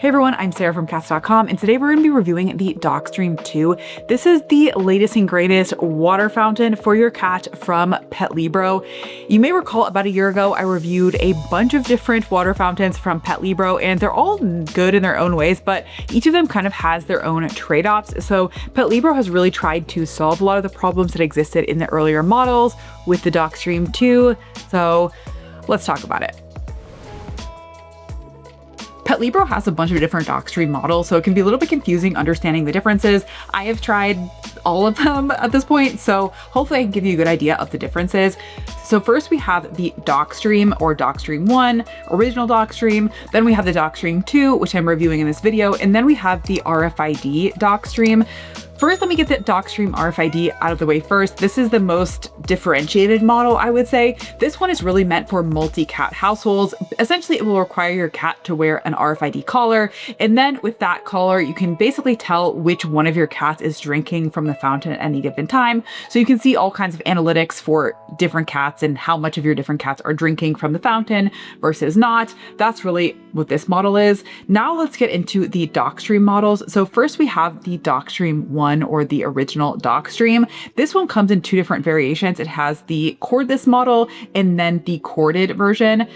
Hey everyone, I'm Sarah from Cats.com, and today we're going to be reviewing the Dockstream 2. This is the latest and greatest water fountain for your cat from Petlibro. You may recall about a year ago, I reviewed a bunch of different water fountains from Petlibro, and they're all good in their own ways, but each of them kind of has their own trade-offs. So Petlibro has really tried to solve a lot of the problems that existed in the earlier models with the Dockstream 2. So let's talk about it. Petlibro has a bunch of different Dockstream models, so it can be a little bit confusing understanding the differences. I have tried all of them at this point, so hopefully I can give you a good idea of the differences. So first we have the Dockstream or Dockstream 1, original Dockstream. Then we have the Dockstream 2, which I'm reviewing in this video. And then we have the RFID Dockstream. First, let me get the Dockstream RFID out of the way first. This is the most differentiated model, I would say. This one is really meant for multi-cat households. Essentially, it will require your cat to wear an RFID collar. And then with that collar, you can basically tell which one of your cats is drinking from the fountain at any given time. So you can see all kinds of analytics for different cats and how much of your different cats are drinking from the fountain versus not. That's really what this model is. Now let's get into the Dockstream models. So first we have the Dockstream 1 or the original Dockstream. This one comes in two different variations. It has the cordless model and then the corded version.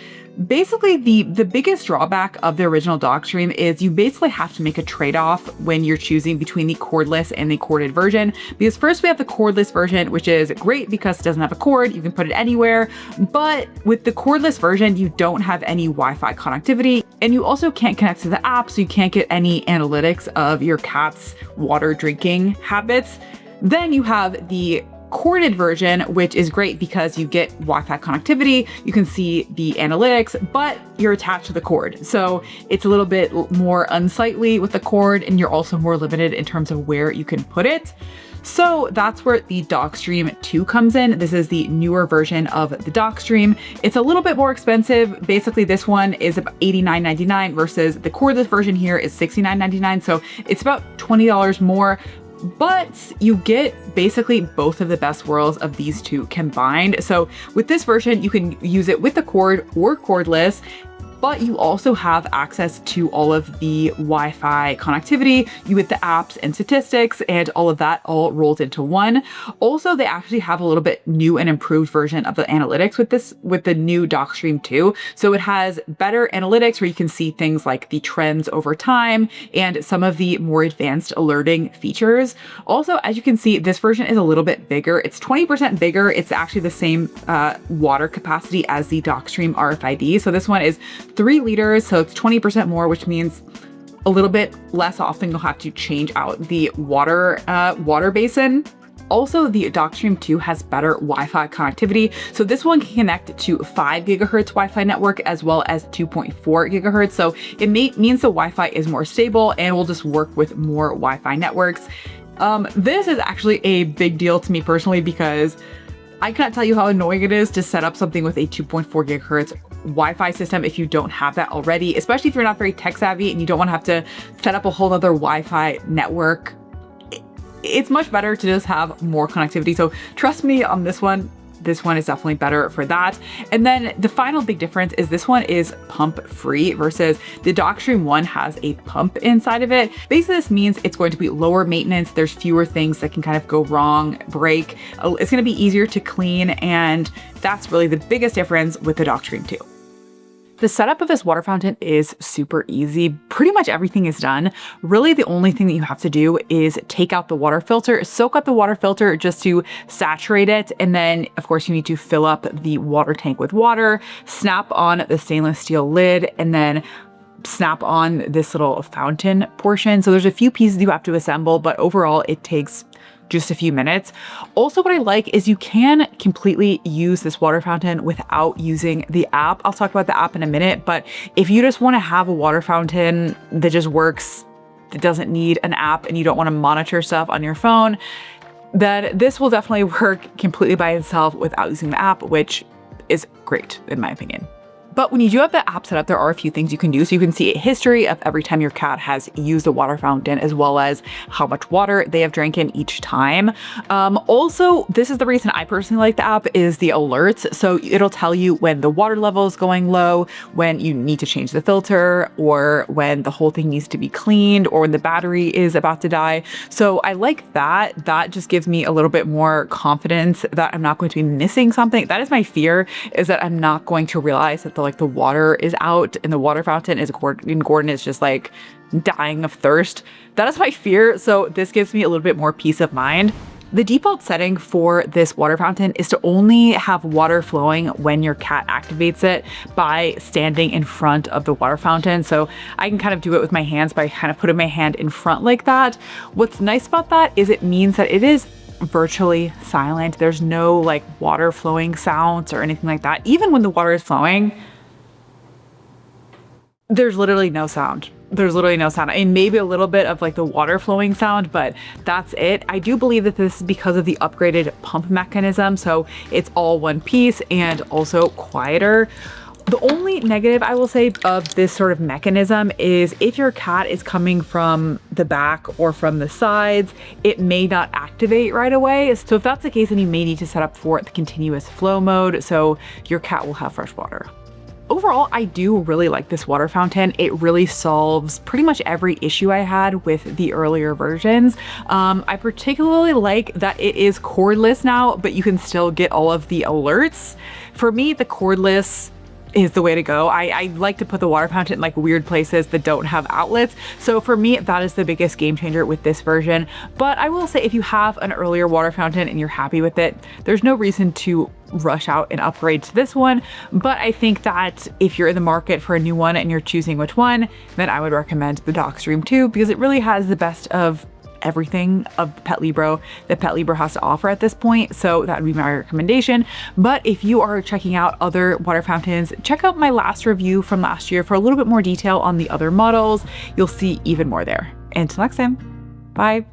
Basically, the biggest drawback of the original Dockstream is you basically have to make a trade-off when you're choosing between the cordless and the corded version. Because first we have the cordless version, which is great because it doesn't have a cord, you can put it anywhere. But with the cordless version, you don't have any Wi-Fi connectivity, and you also can't connect to the app, so you can't get any analytics of your cat's water drinking habits. Then you have the corded version, which is great because you get Wi-Fi connectivity, you can see the analytics, but you're attached to the cord. So it's a little bit more unsightly with the cord, and you're also more limited in terms of where you can put it. So that's where the Dockstream 2 comes in. This is the newer version of the Dockstream. It's a little bit more expensive. Basically, this one is about $89.99 versus the cordless version here is $69.99. So it's about $20 more. But you get basically both of the best worlds of these two combined. So with this version, you can use it with the cord or cordless, but you also have access to all of the Wi-Fi connectivity. You get the apps and statistics and all of that all rolled into one. Also, they actually have a little bit new and improved version of the analytics with the new Dockstream 2. So it has better analytics where you can see things like the trends over time and some of the more advanced alerting features. Also, as you can see, this version is a little bit bigger. It's 20% bigger. It's actually the same water capacity as the Dockstream RFID. So this one is 3 liters, so it's 20% more, which means a little bit less often you'll have to change out the water basin. Also, the Dockstream 2 has better Wi-Fi connectivity. So this one can connect to 5 gigahertz Wi-Fi network as well as 2.4 gigahertz. So it means the Wi-Fi is more stable and will just work with more Wi-Fi networks. This is actually a big deal to me personally because I cannot tell you how annoying it is to set up something with a 2.4 gigahertz Wi-Fi system if you don't have that already, especially if you're not very tech savvy and you don't want to have to set up a whole other Wi-Fi network. It's much better to just have more connectivity. So trust me on this one. This one is definitely better for that. And then the final big difference is this one is pump free versus the Dockstream 1 has a pump inside of it. Basically, this means it's going to be lower maintenance. There's fewer things that can kind of go wrong, break. It's going to be easier to clean. And that's really the biggest difference with the Dockstream 2. The setup of this water fountain is super easy. Pretty much everything is done. Really, the only thing that you have to do is take out the water filter, soak up the water filter just to saturate it. And then, of course, you need to fill up the water tank with water, snap on the stainless steel lid, and then snap on this little fountain portion. So there's a few pieces you have to assemble, but overall it takes just a few minutes. Also, what I like is you can completely use this water fountain without using the app. I'll talk about the app in a minute, but if you just want to have a water fountain that just works, that doesn't need an app, and you don't want to monitor stuff on your phone, then this will definitely work completely by itself without using the app, which is great in my opinion. But when you do have the app set up, there are a few things you can do. So you can see a history of every time your cat has used a water fountain, as well as how much water they have drank in each time. Also, this is the reason I personally like the app, is the alerts. So it'll tell you when the water level is going low, when you need to change the filter, or when the whole thing needs to be cleaned, or when the battery is about to die. So I like that. That just gives me a little bit more confidence that I'm not going to be missing something. That is my fear, is that I'm not going to realize that the water is out and the water fountain is Gordon is just like dying of thirst. That is my fear. So this gives me a little bit more peace of mind. The default setting for this water fountain is to only have water flowing when your cat activates it by standing in front of the water fountain. So I can kind of do it with my hands by kind of putting my hand in front like that. What's nice about that is it means that it is virtually silent. There's no like water flowing sounds or anything like that. Even when the water is flowing, there's literally no sound. There's literally no sound. I mean, maybe a little bit of like the water flowing sound, but that's it. I do believe that this is because of the upgraded pump mechanism. So it's all one piece and also quieter. The only negative I will say of this sort of mechanism is if your cat is coming from the back or from the sides, it may not activate right away. So if that's the case, then you may need to set up for the continuous flow mode so your cat will have fresh water. Overall, I do really like this water fountain. It really solves pretty much every issue I had with the earlier versions. I particularly like that it is cordless now, but you can still get all of the alerts. For me, the cordless is the way to go. I like to put the water fountain in like weird places that don't have outlets. So for me, that is the biggest game changer with this version. But I will say if you have an earlier water fountain and you're happy with it, there's no reason to rush out and upgrade to this one. But I think that if you're in the market for a new one and you're choosing which one, then I would recommend the Dockstream 2 because it really has the best of everything of Petlibro that Petlibro has to offer at this point. So that would be my recommendation. But if you are checking out other water fountains, check out my last review from last year for a little bit more detail on the other models. You'll see even more there. Until next time, bye.